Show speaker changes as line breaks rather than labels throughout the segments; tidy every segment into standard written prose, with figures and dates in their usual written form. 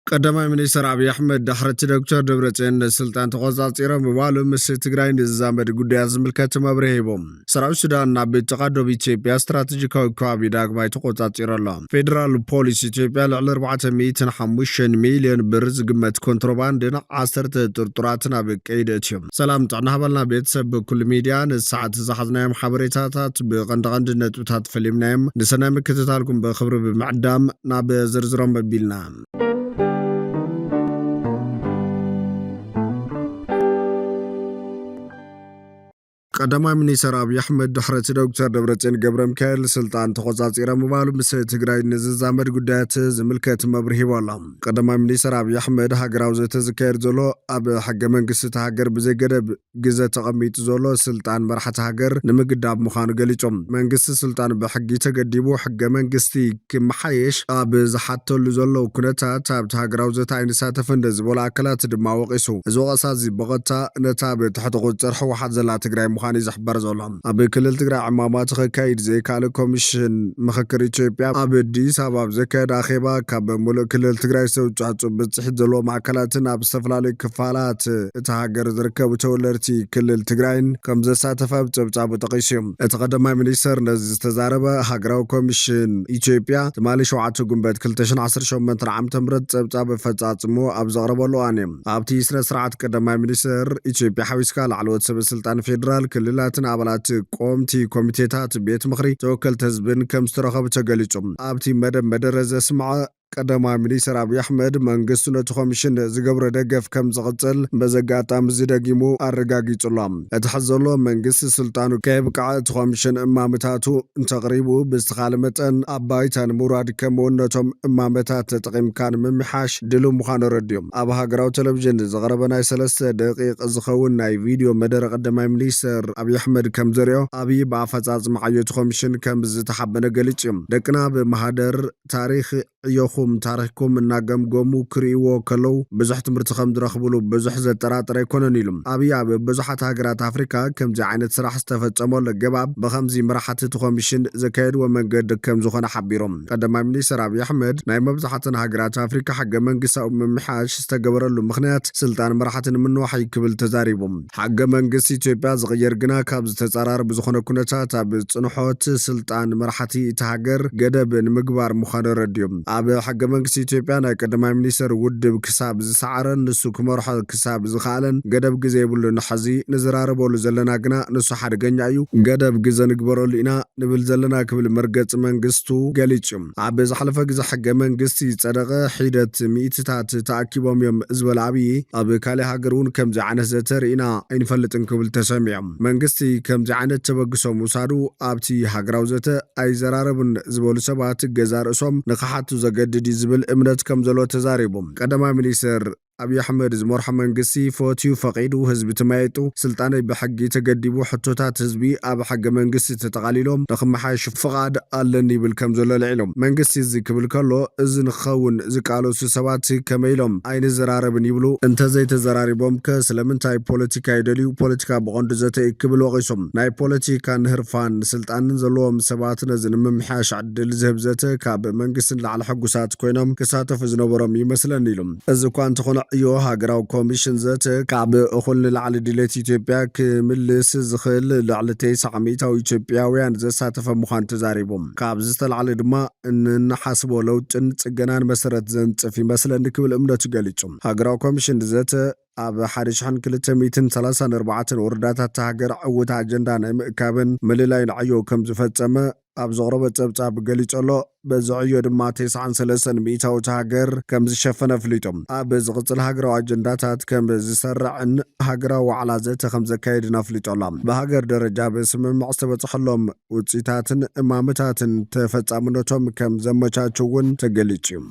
ቀዳማይ ሚኒስትር አብይ አሕመድ ድሕሪ ዶክተር ደብረጽዮን ስልጣን ተቆጻጺሮም ምባሉ ምስ ትግራይ ንዝዛመድ ጉዳያት ዝምልከት መብርሂ ሂቦም ሰራዊት ሱዳን ናብ ተቃደብ ኢትዮጵያ ስትራቴጂካዊ ከባቢ ዳግማይ ተቆጻጺሩ ኣሎ። ፌደራል ፖሊስ ኢትዮጵያ ልዕሊ 405 ሚልዮን ብር ዝግመት ኮንትሮባንድን 10 ጥርጡራትን ኣብ ቀይዲ እትዮም። ሰላም ጥዕና ሃበልና ቤተሰብ ኩሉ ሚድያ ንሰዓት ዝሓዝናዮም ሓበሬታታት ብቐንዲ ነጥብታት ፈሊምናዮም ንሰናይ ምክትታልኩም ብኽብሪ ብምዕዳም ናብ ዝርዝሮም መቢልና ቀዳማይ ሚኒስትር አብይ አሕመድ ድሕሪ ዶክተር ደብረጽዮን ገብረሚካኤል ስልጣን ተቆጻጺሮም ምባሉ ምስ ትግራይ ንዝዛመድ ጉዳያት ዝምልከት መብርሂ ሂቦ ኣሎ። ቀዳማይ ሚኒስትር አብይ አሕመድ ሃገራዊ ዘተ ዝካየድ ዘሎ ኣብ ሕገ መንግስቲ ሃገር ብዘይገደብ ግዜ ተቐሚጡ ዘሎ ስልጣን መራሕቲ ሃገር ንምግዳብ ምዃኑ ገሊፆም መንግስቲ ስልጣን ብሕጊ ተገዲቡ ሕገ መንግስቲ ክመሓየሽ ኣብ ዝሓተሉ ዘሎ ኩነታት ኣብቲ ሃገራዊ ዘተ ኣይንሳተፍን ዝበሉ ኣካላት ድማ ወቂሱ እዚ ወቀሳ እዚ በቐጥታ ነታ ብትሕቲ ቁፅር ሕወሓት ዘላ ትግራይ ምዃኑ ይዝሕበር ዘሎ ኣብ ክልል ትግራይ ዕማማት ክካይድ ዘይከኣለ ኮሚሽን ምክክር ኢትዮጵያ ኣብ አዲስ ኣበባ ዘካየደ ኣኼባ ካብ ሙሉእ ክልል ትግራይ ዝተውፅዐ ብፅሒት ዘለዎም ኣካላትን ኣብ ዝተፈላለዩ ክፋላት እቲ ሃገር ዝርከቡ ተወለድቲ ክልል ትግራይን ከም ዘሳተፈ ብፀብፃቡ ጠቂሱ እዩ። እቲ ቀዳማይ ሚኒስትር ነዚ ዝተዛረበ ሃገራዊ ኮሚሽን ኢትዮጵያ ትማሊ 7 ጉንበት 2018 ዓ.ም ፀብፃብ ፈፃፅሙ ኣብ ዘቕረበሉ እዋን እዩ። ኣብቲ ስነ ስርዓት ቀዳማይ ሚኒስትር ኢትዮጵያ ሓዊስካ ላዕለዎት ሰበስልጣን ፌደራል ክልላትን አባላት ቆምቲ ኮሚቴታት ቤት ምኽሪ ተወከልቲ ህዝብን ከም ዝተረኸቡ ተገሊጹ። ኣብቲ መደረ ዘስምዐ ቀዳማይ ሚኒስትር አብይ አሕመድ መንግስቱ ነቲ ኮሚሽን ዝገብሮ ደገፍ ከም ዝቕፅል በዘጋጣሚ ዝደጊሙ ኣረጋጊጹሎ እቲ ሕዚ ዘሎ መንግስቲ ስልጣኑ ከይብቅዓ እቲ ኮሚሽን እማምታቱ እንተቕሪቡ ብዝተኻለ መጠን ኣብ ባይታ ንምውራድ ከምኡውን ነቶም እማመታት ተጠቒምካ ንምምሓሽ ድሉው ምዃኑ ረድዮም። ኣብ ሃገራዊ ቴሌቭዥን ዝቐረበ ናይ 3 ደቂቕ ዝኸውን ናይ ቪድዮ መደረ ቀዳማይ ሚኒስትር አብይ አሕመድ ከም ዘርዮ ኣብይ ብኣፈጻጽሚ ዓየቱ ኮሚሽን ከም ዝተሓበነ ገሊጹ እዩ። ደቅና ብማህደር ታሪክ ዕዮኹም ታሪክኩም እናገምገሙ ክርእይዎ ከለው ብዙሕ ትምህርቲ ከም ዝረኽብሉ ብዙሕ ዘጠራጥር ኣይኮነን ኢሉ። ኣብይ ኣብ ብዙሓት ሃገራት ኣፍሪካ ከምዚ ዓይነት ስራሕ ዝተፈጸመሉ ገባብ ብከምዚ መራሕቲ እቲ ኮሚሽን ዘካየድዎ መንገዲ ከም ዝኾነ ሓቢሮም። ቀዳማይ ሚኒስትር አብይ አሕመድ ናይ መብዛሕትአን ሃገራት ኣፍሪካ ሕገ መንግስታዊ ምምሕያሽ ዝተገበረሉ ምክንያት ስልጣን መራሕቲ ንምንዋሕ ክብል ተዛሪቦም። ሕገ መንግስቲ ኢትዮጵያ ዝቕየር ግና ካብ ዝተጻራረበ ዝኾነ ኩነታት ኣብ ጽንሖት ስልጣን መራሕቲ እቲ ሃገር ገደብ ንምግባር ምዃኑ ረድዮም። ኣብ ሕገ መንግስቲ ኢትዮጵያ ናይ ቀዳማይ ሚኒስትር ውድብ ክሳብ ዝሰዓረን ንሱ ክመርሖ ክሳብ ዝኽኣለን ገደብ ግዜ የብሉ ንሕዚ ንዝራረበሉ ዘለና ግና ንሱ ሓደገኛ እዩ ገደብ ግዜ ንግበረሉ ኢና ንብል ዘለና ክብል መርገፂ መንግስቱ ገሊጹ። ኣብ ዝሓለፈ ግዜ ሕገ መንግስቲ ፀደቐ ሒደት ሚእትታት ተኣኪቦም እዮም ዝበለ ኣብይ ኣብ ካልእ ሃገር እውን ከምዚ ዓይነት ዘተርኢና ኣይንፈልጥን ክብል ተሰሚዖም። መንግስቲ ከምዚ ዓይነት ተበግሶም ውሳዱ ኣብቲ ሃገራዊ ዘተ ኣይዘራረብን ዝበሉ ሰባት ገዛ ርእሶም ንኽሓቱ ዘገድድ ዝብል እምነት ከም ዘሎ ተዛሪቦም። ቀዳማይ ሚኒስትር አብይ አሕመድ ዝመርሖ መንግስቲ ፈትዩ ፈቂዱ ህዝቢ ተማይጡ ስልጣነይ ብሕጊ ተገዲቡ ሕቶታት ህዝቢ ኣብ ሕገ መንግስቲ ተጠቃሊሎም ንኽመሓየሽ ፍቃድ ኣለኒ ይብል ከም ዘሎ ልዒሎም። መንግስቲ እዚ ክብል ከሎ እዚ ንክኸውን ዝቃለሱ ሰባት ከመኢሎም ኣይንዘራረብን ይብሉ እንተዘይተዘራሪቦም ስለምንታይ ፖለቲካ ይደልዩ ፖለቲካ ብቐንዱ ዘተ ክብል ወቂሶም። ናይ ፖለቲካ ንህርፋን ስልጣንን ዘለዎም ሰባት ነዚ ንምምሕያሽ ዕድል ዝህብ ዘተ ካብ መንግስትን ላዕሊ ሕጉሳት ኮይኖም ክሳተፉ ዝነበሮም ይመስለኒ ኢሎም። እዚ እኳ እንተኾነ እዩ ሃገራዊ ኮሚሽን ዘተ ካብ እኹል ንላዕሊ ድሌት ኢትዮጵያ ክምልስ ዝኽእል ልዕሊ 900 ኢትዮጵያውያን ዘሳተፈ ምዃኑ ተዛሪቦም። ካብ ዝተላዕለ ድማ እንሓስቦ ለውጥን ጽገናን መሰረት ዘንጽፍ ይመስለኒ ክብል እምነቱ ገሊጹ። ሃገራዊ ኮሚሽን ዘተ ኣብ 1234 ወረዳታት ሃገር ዕውታ ኣጀንዳ ናይ ምእካብን ምልላይን ዕዮ ከም ዝፈጸመ ኣብ ዘቕረበ ፀብጻብ ገሊጹሎ በዚ ዕዮ ድማ 93 ሚእታዊት ሃገር ከም ዝሸፈነ ኣፍሊጦም። ኣብ ዝቕፅል ሃገራዊ ኣጀንዳታት ከም ዝሰርዕን ሃገራዊ ዋዕላ ዘተ ከም ዘካየድን ኣፍሊጦሎ። ብሃገር ደረጃ ብስምምዕ ዝተበፅሐሎም ውፅኢታትን እማምታትን ተፈጻምነቶም ከም ዘመቻቹ እውን ተገሊጹ እዩ።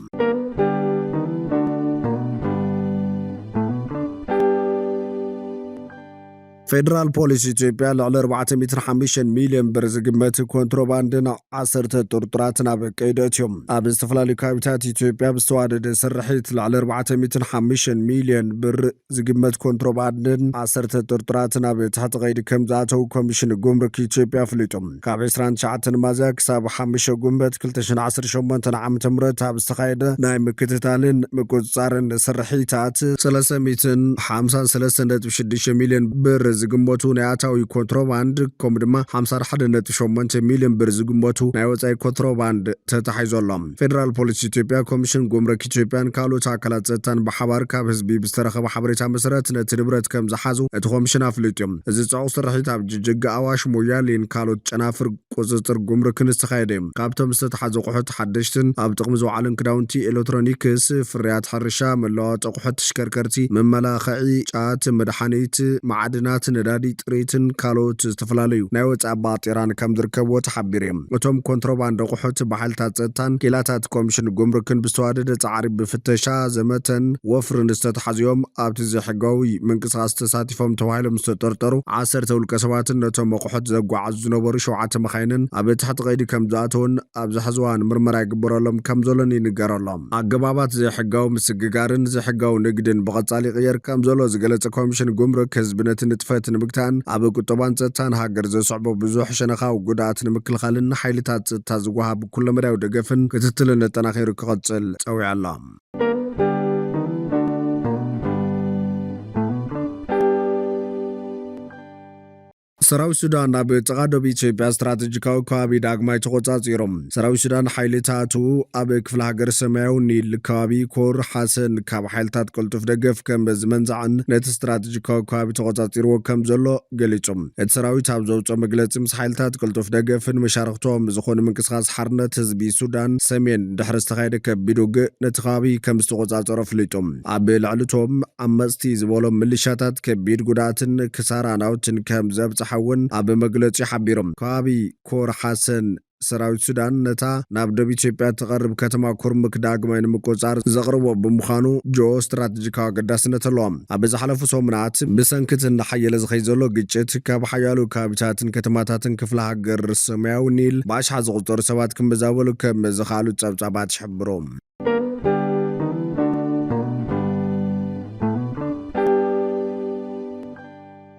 ፌደራል ፖሊስ ኢትዮጵያ ልዕሊ 405 ሚልዮን ብር ዝግመት ኮንትሮባንድን 10 ጥርጡራት ናብ ቀይዲ ኣትዮም ኣብ ዝተፈላለዩ ከባቢታት ኢትዮጵያ ብዝተዋደደ ስርሒት ልዕሊ 405 ሚልዮን ብር ዝግመት ኮንትሮባንድን 10 ጥርጡራት ናብ ትሕቲ ቀይዲ ከም ዝኣተው ኮሚሽን ጉምሩክ ኢትዮጵያ ኣፍሊጦም ካብ 29 ሚያዝያ ክሳብ 5 ጉንበት 2018 ዓ.ም ኣብ ዝተኻየደ ናይ ምክትታልን ምቁፅፃርን ስርሒታት 353.6 ሚልዮን ብር ዝግመቱ ናይ ኣታዊ ኮንትሮባንድ ከምኡ ድማ 51.8 ሚልዮን ብር ዝግመቱ ናይ ወፃኢ ኮንትሮባንድ ተታሒዞሎም ፌደራል ፖሊስ ኢትዮጵያ ኮሚሽን ጉምሩክ ኢትዮጵያን ካልኦት ኣካላት ጸጥታን ብሓባር ካብ ህዝቢ ብዝተረኸበ ሓበሬታ መሰረት ነቲ ንብረት ከም ዝሓዙ እቲ ኮሚሽን ኣፍሊጦም እዚ ጽዑቕ ስርሒት ኣብ ጅጅጋ ኣዋሽ ሞያሌን ካልኦት ጨናፍር ቁፅፅር ጉምሩክን ዝተኻየደ እዩ ካብቶም ዝተታሓዙ ኣቑሑት ሓደሽትን ኣብ ጥቕሚ ዝውዕሉን ክዳውንቲ ኤሌክትሮኒክስ ፍርያት ሕርሻ መለዋወጢ ኣቑሑት ተሽከርከርቲ መመላኽዒ ጫት መድሓኒት ማዕድናት ነዳዲ ጥሪትን ካልኦት ዝተፈላለዩ ናይ ወፃኢ ባጤራን ከም ዝርከብዎ ተሓቢሩ እዩ እቶም ኮንትሮባንድ ኣቑሑት ብሓይልታት ጸጥታን ኬላታት ኮሚሽን ጉምሩክን ብዝተዋደደ ጻዕሪ ብፍተሻ ዘመተን ወፍርን ዝተታሓዝዮም ኣብቲ ዘይሕጋዊ ምንቅስቓስ ተሳቲፎም ተባሂሎም ዝተጠርጠሩ 10 ውልቀ ሰባትን ነቶም ኣቑሑት ዘጓዓዙ ዝነበሩ 7 መኻይንን ኣብ ትሕቲ ቀይዲ ከም ዝኣተውን ኣብ ዝሕዚ እዋን ምርመራ ይግበረሎም ከም ዘሎን ይንገረሎም ኣገባባት ዘይሕጋዊ ምስግጋርን ዘይሕጋዊ ንግድን ብቐጻሊ ይቕየር ከም ዘሎ ዝገለጸ ኮሚሽን ጉምሩክ ህዝቢ ነቲ ንጥፈት ንምግታን ኣብ ቁጠባን ጸጥታን ሃገር ዘስዕቦ ብዙሕ ሸነኻዊ ጉድኣት ንምክልኻልን ሓይልታት ጸጥታ ዝወሃብ ኩለ መዳዊ ደገፍን ክትትልን ኣጠናኺሩ ክቐጽል ፀዊዑ ኣሎ ሰራዊት ሱዳን ናብ ተቓደቢ ኢትዮጵያ ስትራቴጂካዊ ከባቢ ዳግማይ ተቆጻጺሮም ሰራዊት ሱዳን ሓይልታቱ ኣብ ክፍለ ሃገር ሰማያዊ ኒል ከባቢ ኮር ሓሰን ካብ ሓይልታት ቅልጡፍ ደገፍ ከም ዝመንዛዕን ነቲ ስትራቴጂካዊ ከባቢ ተቆጻጺርዎ ከም ዘሎ ገሊጾም እቲ ሰራዊት ኣብ ዘውፅኦ መግለፂ ምስ ሓይልታት ቅልጡፍ ደገፍን መሻርክቶም ዝኾነ ምንቅስቓስ ሓርነት ህዝቢ ሱዳን ሰሜን ድሕሪ ዝተኻየደ ከቢድ ውግእ ነቲ ከባቢ ከም ዝተቆጻጸሮ ኣፍሊጦም ኣብ ልዕሊቶም ኣመፅቲ ዝበሎም ምልሻታት ከቢድ ጉድኣትን ክሳራ ናውትን ከም ዘብፅሓ እውን ኣብ መግለፂ ሓቢሮም ከባቢ ኮር ሓሰን ሰራዊት ሱዳን ነታ ናብ ደቡብ ኢትዮጵያ ትቐርብ ከተማ ኩርምክ ዳግማይ ንምቆጻር ዘቕርቦ ብምዃኑ ጂኦ ስትራቴጂካዊ ኣገዳስነት ኣለዎም ኣብ ዝሓለፉ ሰሙናት ብሰንኪት እንዳሓየለ ዝኸይ ዘሎ ግጭት ካብ ሓያሉ ከባቢታትን ከተማታትን ክፍለ ሃገር ሰማያዊ ኒል ብኣሽሓት ዝቑፀሩ ሰባት ክመዛበሉ ከም ዝኽኣሉ ጸብጻባት ይሕብሮም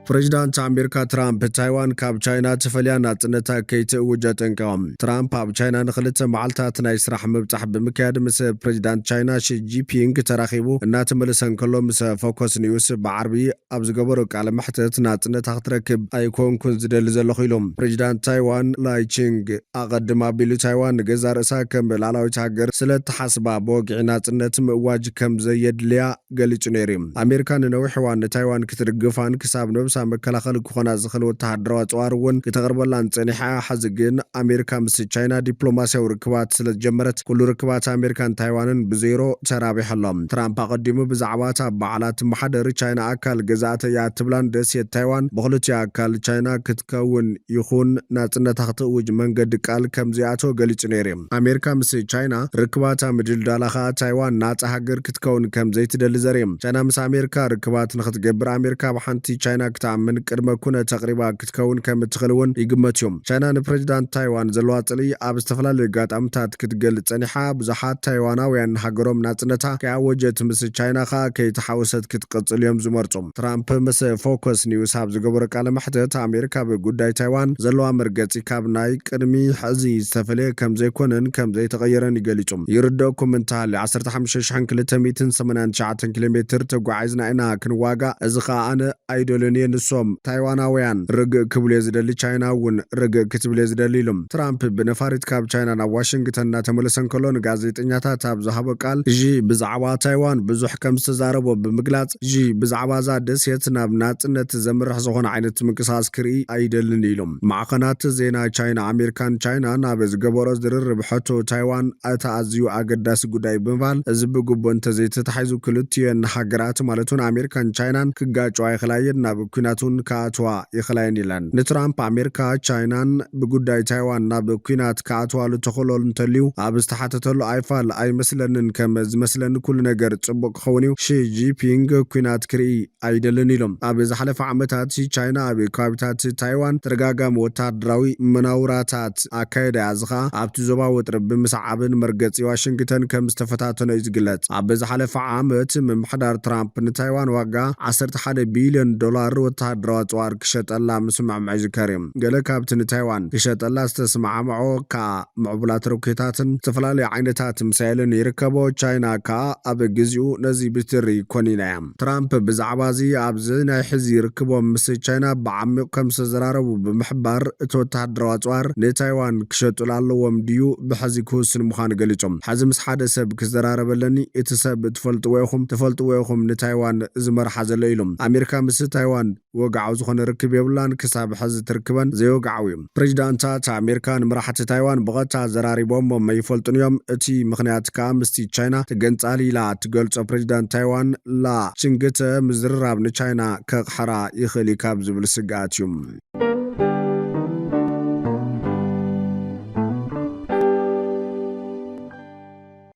ፕሬዚዳንት ኣሜሪካ ትራምፕ ታይዋን ካብ ቻይና ተፈልያ ናጽነታ ከይትእውጅ ኣጠንቂቖም ትራምፕ ኣብ ቻይና ንኽልተ መዓልታት ናይ ስራሕ ምብጻሕ ብምክያድ ምስ ፕሬዚዳንት ቻይና ሺ ጂንፒንግ ተራኺቡ እናተመለሰ እንከሎ ምስ ፎከስ ኒውስ ብዓርቢ ኣብ ዝገበሮ ቃለ መሕተት ናጽነታ ክትረክብ ኣይኮንኩን ዝደሊ ዘለኹ ኢሎም ፕሬዚዳንት ታይዋን ላይቺንግ ኣቐድማ ኣቢሉ ታይዋን ንገዛ ርእሳ ከም ላዕላዊት ሃገር ስለተሓስባ ብወግዒ ናጽነት ምእዋጅ ከም ዘየድልያ ገሊጹ ነይሩ ኣሜሪካ ንነዊሕ እዋን ንታይዋን ክትድግፋን ክሳብ ነብሳ መከላኸሊ ክኾና ዝኽእል ወተሃደራዊ ኣጽዋር እውን ክተቕርበላን ጸኒሓ ሓዚ ግን ኣሜሪካ ምስ ቻይና ዲፕሎማስያዊ ርክባት ስለዝጀመረት ኩሉ ርክባት ኣሜሪካን ታይዋንን ብዜሮ ተራቢሖሎም ትራምፕ ኣቐዲሙ ብዛዕባ እታ በዓላት መሓደር ቻይና ኣካል ገዛእተ እያ ትብላን ደስየት ታይዋን ብኽልቲኡ ኣካል ቻይና ክትከውን ይኹን ናጽነታ ክትእውጅ መንገዲ ቃል ከም ዝኣቶ ገሊጹ ነይሩ ኣሜሪካ ምስ ቻይና ርክባታ ምድልዳላ ኸኣ ታይዋን ናጻ ሃገር ክትከውን ከም ዘይትደሊ ዘርኢ ቻይና ምስ ኣሜሪካ ርክባት ንኽትገብር ኣሜሪካ ብሓንቲ ቻይና من قدم كنا تقريبا كتكون كم تخلون يقمتهم ቻይና ንፕሬዚዳንት ታይዋን ዘለዋ ጽልኢ ኣብ ዝተፈላለዩ ጋጣምታት ክትገልጽ ጸኒሓ ብዙሓት ታይዋናውያን ሃገሮም ናጽነታ ከያወጀት ምስ ቻይና ኻ ከይተሓወሰት ክትቀጽል እዮም ዝመርጹም ትራምፕ ምስ ፎከስ ኒውስ ኣብ ዝገበረ ቃለ መሕተት ኣሜሪካ ብጉዳይ ታይዋን ዘለዋ መርገጺ ካብ ናይ ቅድሚ ሕዚ ዝተፈለየ ከም ዘይኮነን ከም ዘይተቐየረን ይገልጹም ይርድአኩም እንተሃሊ 15289 ኪሎሜትር ተጓዒዝና ኢና ክንዋጋ እዚ ኸኣ ኣነ ኣይደለንየ ንሶም ታይዋናውያን ርግእ ክብሉ ዝደሊ ቻይና እውን ርግእ ክትብል ዝደሊ ኢሎም ትራምፕ ብነፋሪት ካብ ቻይና ናብ ዋሽንግተን እናተመለሰን ከሎ ንጋዜጠኛታት ኣብ ዝሃቦ ቃል ጂ ብዛዕባ ታይዋን ብዙሕ ከም ዝተዛረቦ ብምግላጽ ጂ ብዛዕባ ዛ ደስየት ናብ ናጽነት ዘምርሕ ዝኾነ ዓይነት ምንቅስቓስ ክርኢ ኣይደልን ኢሎም ማዕኸናት ዜና ቻይና ኣሜሪካን ቻይና ናብ ዝገበሮ ዝርርብ ሕቶ ታይዋን ኣታ ኣዝዩ ኣገዳሲ ጉዳይ ብምባል እዚ ብግቡእ እንተዘይተታሒዙ ክልቲአን ሃገራት ማለት እውን ኣሜሪካን ቻይናን ክጋጭዋ ይኽእላየን ናብ ኩናቱን ከኣትዋ ይኽላይን ኢለን ንትራምፕ ኣሜሪካ ቻይናን ብጉዳይ ታይዋን ናብ ኩናት ከኣትዋሉ ተኸለሉ እንተልዩ ኣብ ዝተሓተተሉ ኣይፋል ኣይመስለንን ከም ዝመስለኒ ኩሉ ነገር ጽቡቕ ክኸውን እዩ ሺ ጂፒንግ ኩናት ክርኢ ኣይደልን ኢሎም ኣብ ዝሓለፈ ዓመታት ቻይና ኣብ ከባቢታት ታይዋን ተደጋጋሚ ወታደራዊ መናውራታት ኣካየዳ ያዝኻ ኣብቲ ዞባ ውጥረት ብምስዓብን መርገፂ ዋሽንግተን ከም ዝተፈታተነ እዩ ዝግለጽ ኣብ ዝሓለፈ ዓመት ምምሕዳር ትራምፕ ንታይዋን ዋጋ 11 ቢልዮን ዶላር ወታደራዊ ኣጽዋር ክሸጠላ ምስማዕምዕ ዝከር እዩ ገለ ካብቲ ንታይዋን ክሸጠላ ዝተስማዕምዖ ከዓ ምዕቡላት ሮኬታትን ዝተፈላለዩ ዓይነታት ሚሳይልን ይርከቦ ቻይና ከዓ ኣብ ግዚኡ ነዚ ብትሪ ኮኒና እያ ትራምፕ ብዛዕባ እዚ ኣብዚ ናይ ሕዚ ይርክቦም ምስ ቻይና ብዓሚቕ ከም ዝተዘራረቡ ብምሕባር እቲ ወታደራዊ ኣጽዋር ንታይዋን ክሸጡላ ኣለዎም ድዩ ብሕዚ ክውስን ምዃኑ ገሊፆም ሕዚ ምስ ሓደ ሰብ ክዘራረበለኒ እቲ ሰብ ትፈልጥዎ ኢኹም ንታይዋን ዝመርሓ ዘሎ ኢሎም ኣሜሪካ ምስ ታይዋን ወግዓዊ ዝኾነ ርክብ የብላን ክሳብ ሕዚ ትርክበን ዘይወግዓዊ እዩ ፕሬዚዳንታት ኣሜሪካን መራሕቲ ታይዋን ብቐጥታ ዘራሪቦም ይፈልጡን እዮም እቲ ምኽንያት ከዓ ምስቲ ቻይና ትገንጻሊ ኢላ ትገልጾ ፕሬዚዳንት ታይዋን ላ ችንግተ ምዝርራብ ንቻይና ከቕሕራ ይኽእል ካብ ዝብል ስጋኣት እዩ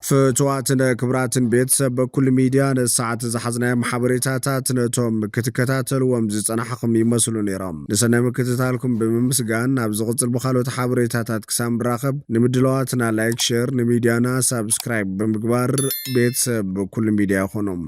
ፍትዋትን ክብራትን ቤተሰብ በኩል ሚድያ ንሰዓት ዝሓዝናዮም ሓበሬታታት ነቶም ክትከታተልዎም ዝጸናሕኹም ይመስሉ ነይሮም ንሰናይ ምክትታልኩም ብምምስጋን ናብ ዝቕጽል ብኻልኦት ሓበሬታታት ክሳብ ንራኸብ ንምድለዋትና ላይክ ሼር ንሚድያና ሳብስክራይብ ብምግባር ቤተሰብ በኩል ሚድያ ይኹኑም